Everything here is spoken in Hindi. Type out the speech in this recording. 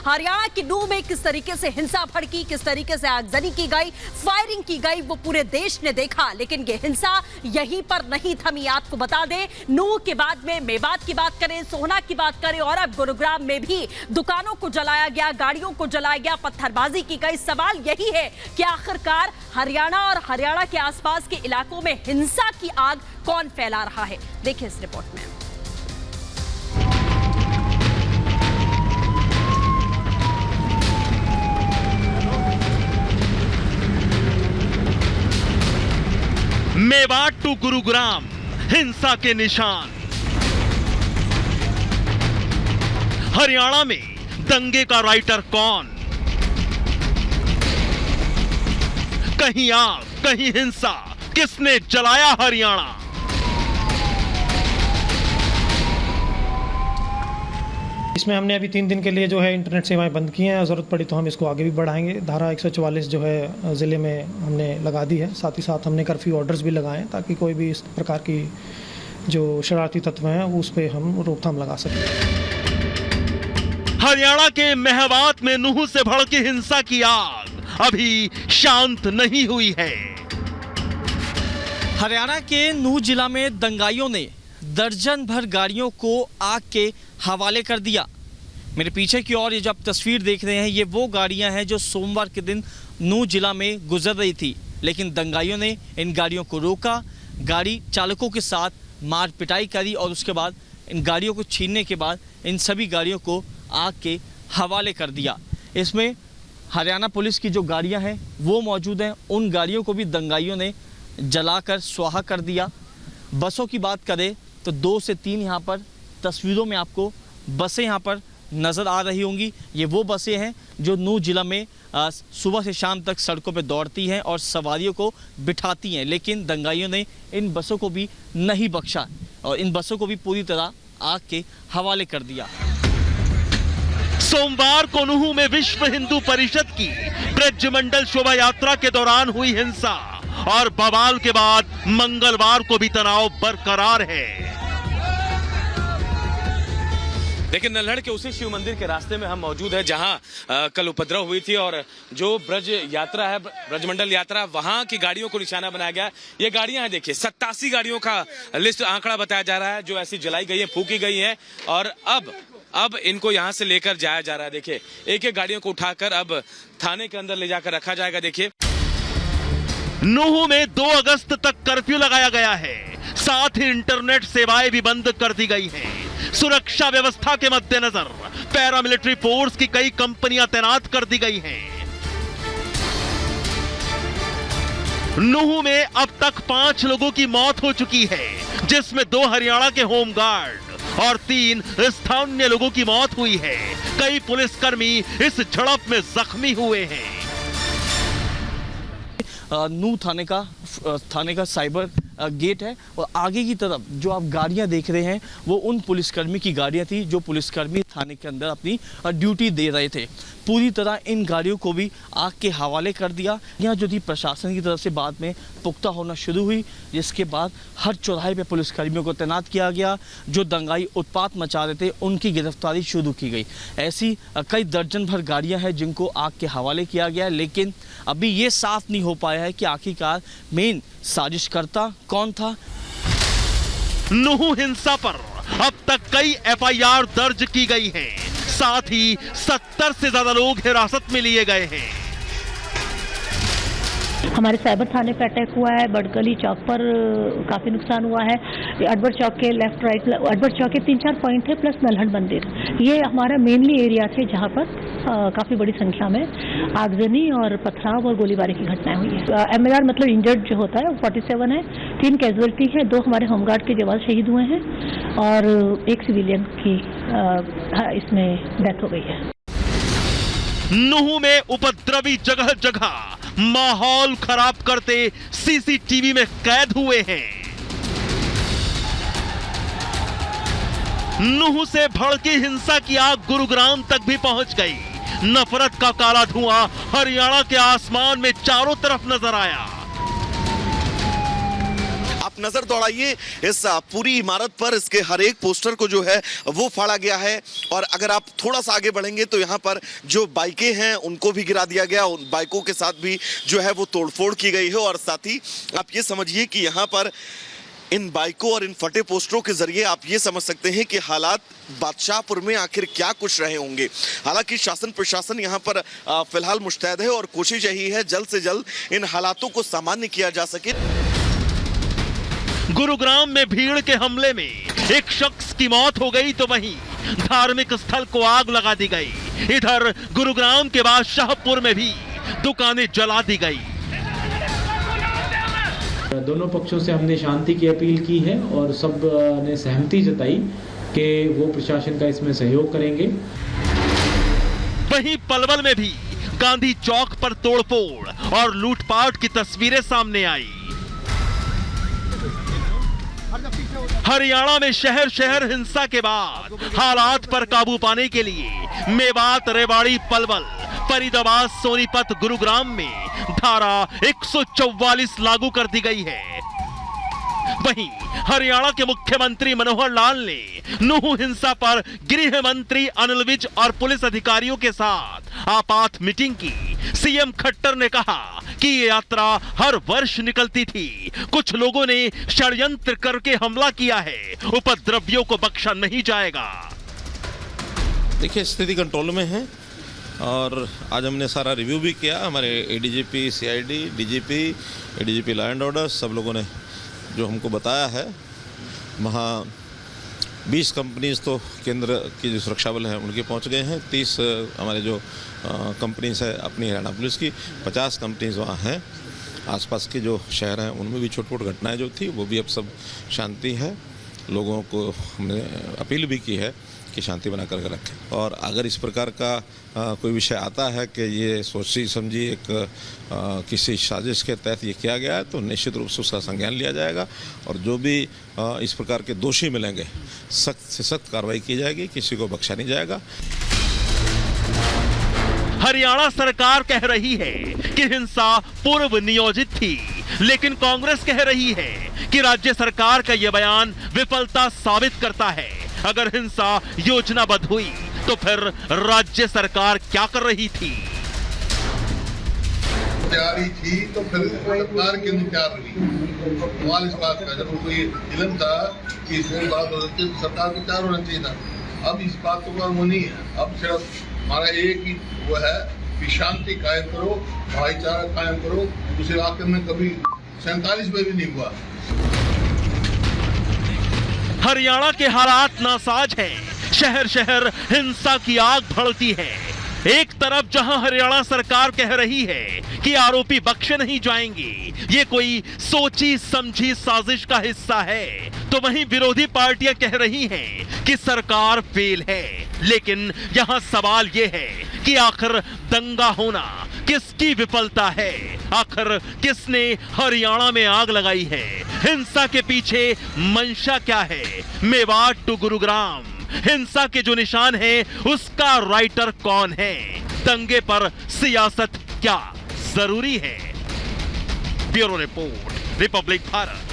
हरियाणा की नूह में किस तरीके से हिंसा भड़की, किस तरीके से आगजनी की गई, फायरिंग की गई, वो पूरे देश ने देखा। लेकिन ये हिंसा यहीं पर नहीं थमी। आपको बता दें, नूह के बाद में मेवात की बात करें, सोहना की बात करें और अब गुरुग्राम में भी दुकानों को जलाया गया, गाड़ियों को जलाया गया, पत्थरबाजी की गई। सवाल यही है कि आखिरकार हरियाणा और हरियाणा के आसपास के इलाकों में हिंसा की आग कौन फैला रहा है? देखिए इस रिपोर्ट में। मेवात टू गुरुग्राम, हिंसा के निशान। हरियाणा में दंगे का राइटर कौन? कहीं आग, कहीं हिंसा, किसने जलाया हरियाणा? इसमें हमने अभी 3 दिन के लिए जो है इंटरनेट सेवाएं बंद की हैं। ज़रूरत पड़ी तो हम इसको आगे भी बढ़ाएंगे। धारा 144 जो है ज़िले में हमने लगा दी है। साथ ही साथ हमने कर्फ्यू ऑर्डर्स भी लगाए हैं ताकि कोई भी इस प्रकार की जो शरारती तत्व हैं उस पर हम रोकथाम लगा सकें। हरियाणा के मेवात में नूह से भड़की हिंसा की आग अभी शांत नहीं हुई है। हरियाणा के नूह जिला में दंगाइयों ने दर्जन भर गाड़ियों को आग के हवाले कर दिया। मेरे पीछे की ओर ये जो आप तस्वीर देख रहे हैं, ये वो गाड़ियां हैं जो सोमवार के दिन नूह जिला में गुजर रही थी, लेकिन दंगाइयों ने इन गाड़ियों को रोका, गाड़ी चालकों के साथ मार पिटाई करी और उसके बाद इन गाड़ियों को छीनने के बाद इन सभी गाड़ियों को आग के हवाले कर दिया। इसमें हरियाणा पुलिस की जो गाड़ियां हैं वो मौजूद हैं, उन गाड़ियों को भी दंगाइयों ने जलाकर स्वाहा कर दिया। बसों की बात करें तो 2 से 3 यहाँ पर तस्वीरों में आपको बसें यहाँ पर नज़र आ रही होंगी। ये वो बसें हैं जो नूह जिला में सुबह से शाम तक सड़कों पर दौड़ती हैं और सवारियों को बिठाती हैं, लेकिन दंगाइयों ने इन बसों को भी नहीं बख्शा और इन बसों को भी पूरी तरह आग के हवाले कर दिया। सोमवार को नूह में विश्व हिंदू परिषद की ब्रजमंडल शोभा यात्रा के दौरान हुई हिंसा और बवाल के बाद मंगलवार को भी तनाव बरकरार है। देखिए, नल्हड़ के उसी शिव मंदिर के रास्ते में हम मौजूद हैं जहां कल उपद्रव हुई थी और जो ब्रज यात्रा है, ब्रजमंडल यात्रा, वहां की गाड़ियों को निशाना बनाया गया। ये गाड़ियां हैं, देखिए 87 गाड़ियों का लिस्ट आंकड़ा बताया जा रहा है जो ऐसी जलाई गई है, फूकी गई है और अब इनको यहां से लेकर जाया जा रहा है। देखिए, एक एक गाड़ियों को उठाकर अब थाने के अंदर ले जाकर रखा जाएगा। देखिए, नूह में 2 अगस्त तक कर्फ्यू लगाया गया है, साथ ही इंटरनेट सेवाएं भी बंद कर दी गई हैं। सुरक्षा व्यवस्था के मद्देनजर पैरामिलिट्री फोर्स की कई कंपनियां तैनात कर दी गई हैं। नूह में अब तक 5 लोगों की मौत हो चुकी है, जिसमें 2 हरियाणा के होमगार्ड और 3 स्थानीय लोगों की मौत हुई है। कई पुलिसकर्मी इस झड़प में जख्मी हुए हैं। नूह थाने का साइबर गेट है और आगे की तरफ जो आप गाड़ियां देख रहे हैं वो उन पुलिसकर्मी की गाड़ियां थी जो पुलिसकर्मी थाने के अंदर अपनी ड्यूटी दे रहे थे। पूरी तरह इन गाड़ियों को भी आग के हवाले कर दिया। यहाँ जो थी प्रशासन की तरफ से बाद में पुख्ता होना शुरू हुई, जिसके बाद हर चौराहे पे पुलिसकर्मियों को तैनात किया गया। जो दंगाई उत्पात मचा रहे थे उनकी गिरफ्तारी शुरू की गई। ऐसी कई दर्जन भर गाड़ियां हैं जिनको आग के हवाले किया गया, लेकिन अभी ये साफ नहीं हो पाया है कि आखिरकार मेन साजिशकर्ता कौन था। नूह हिंसा पर अब तक कई एफआईआर दर्ज की गई हैं, साथ ही 70 से ज्यादा लोग हिरासत में लिए गए हैं। हमारे साइबर थाने पे अटैक हुआ है, बड़गली चौक पर काफ़ी नुकसान हुआ है। अडबर चौक के लेफ्ट राइट, अडबर चौक के 3-4 पॉइंट थे प्लस नल्हड़ मंदिर, ये हमारा मेनली एरिया थे जहाँ पर काफ़ी बड़ी संख्या में आगजनी और पथराव और गोलीबारी की घटनाएं हुई है। MLR मतलब इंजर्ड जो होता है 47 है, 3 कैजुअलिटी है, 2 हमारे होमगार्ड के जवान शहीद हुए हैं और 1 सिविलियन की इसमें डेथ हो गई है। नूह में उपद्रवी जगह जगह माहौल खराब करते सीसीटीवी में कैद हुए हैं। नूह से भड़की हिंसा की आग गुरुग्राम तक भी पहुंच गई। नफरत का काला धुआं हरियाणा के आसमान में चारों तरफ नजर आया। नजर दौड़ाइए इस पूरी इमारत पर, इसके हर एक पोस्टर को जो है वो फाड़ा गया है। और अगर आप थोड़ा सा आगे बढ़ेंगे तो यहाँ पर जो बाइकें हैं उनको भी गिरा दिया गया, उन बाइकों के साथ भी जो है वो तोड़फोड़ की गई है। और साथ ही आप ये समझिए कि यहाँ पर इन बाइकों और इन फटे पोस्टरों के जरिए आप ये समझ सकते हैं कि हालात बादशाहपुर में आखिर क्या कुछ रहे होंगे। हालांकि शासन प्रशासन यहाँ पर फिलहाल मुस्तैद है और कोशिश यही है जल्द से जल्द इन हालातों को सामान्य किया जा सके। गुरुग्राम में भीड़ के हमले में एक शख्स की मौत हो गई तो वहीं धार्मिक स्थल को आग लगा दी गई। इधर गुरुग्राम के बाद शाहपुर में भी दुकानें जला दी गई। दोनों पक्षों से हमने शांति की अपील की है और सब ने सहमति जताई कि वो प्रशासन का इसमें सहयोग करेंगे। वहीं पलवल में भी गांधी चौक पर तोड़फोड़ और लूटपाट की तस्वीरें सामने आई। हरियाणा में शहर शहर हिंसा के बाद हालात पर काबू पाने के लिए मेवात, रेवाड़ी, पलवल, फरीदाबाद, सोनीपत, गुरुग्राम में धारा 144 लागू कर दी गई है। वहीं हरियाणा के मुख्यमंत्री मनोहर लाल ने नूह हिंसा पर गृह मंत्री अनिल विज और पुलिस अधिकारियों के साथ आपात मीटिंग की। सीएम खट्टर ने कहा कि ये यात्रा हर वर्ष निकलती थी, कुछ लोगों ने षड्यंत्र करके हमला किया है, उपद्रवियों को बख्शा नहीं जाएगा। देखिए, स्थिति कंट्रोल में है और आज हमने सारा रिव्यू भी किया। हमारे ADGP, CID, DGP, ADGP law and order सब लोगों ने जो हमको बताया है, वहाँ 20 कंपनीज तो केंद्र की जो सुरक्षा बल है उनके पहुँच गए हैं। 30 हमारे जो कंपनीज है अपनी हरियाणा पुलिस की, 50 कंपनीज वहाँ हैं। आसपास के जो शहर हैं उनमें भी छोटी छोटी घटनाएं जो थी वो भी अब सब शांति है। लोगों को हमने अपील भी की है कि शांति बना कर रखें और अगर इस प्रकार का कोई विषय आता है कि ये सोची समझी एक किसी साजिश के तहत ये किया गया है तो निश्चित रूप से उसका संज्ञान लिया जाएगा और जो भी इस प्रकार के दोषी मिलेंगे सख्त से सख्त कार्रवाई की जाएगी, किसी को बख्शा नहीं जाएगा। हरियाणा सरकार कह रही है कि हिंसा पूर्व नियोजित थी, लेकिन कांग्रेस कह रही है कि राज्य सरकार का यह बयान विफलता साबित करता है। अगर हिंसा योजनाबद्ध हुई तो फिर राज्य सरकार क्या कर रही थी? तैयारी थी तो फिर सरकार क्यों तैयार रही? सवाल इस बात का, जब उनको ये इल्म था कि इसमें बात हो सकती है तो सरकार को तैयार होना चाहिए था। अब इस बात को वो नहीं है। अब सिर्फ हमारा एक ही वो है कि शांति कायम करो, भाईचारा कायम करो। उस इलाके में कभी 47 में भी नहीं हुआ। हरियाणा के हालात नासाज हैं। शहर शहर हिंसा की आग भड़कती है। एक तरफ जहां हरियाणा सरकार कह रही है कि आरोपी बख्शे नहीं जाएंगे, ये कोई सोची समझी साजिश का हिस्सा है, तो वहीं विरोधी पार्टियां कह रही हैं कि सरकार फेल है। लेकिन यहां सवाल ये है कि आखिर दंगा होना किसकी विफलता है? आखिर किसने हरियाणा में आग लगाई है? हिंसा के पीछे मंशा क्या है? मेवात टू गुरुग्राम हिंसा के जो निशान है उसका राइटर कौन है? दंगे पर सियासत क्या जरूरी है? Bureau report, Republic Bharat.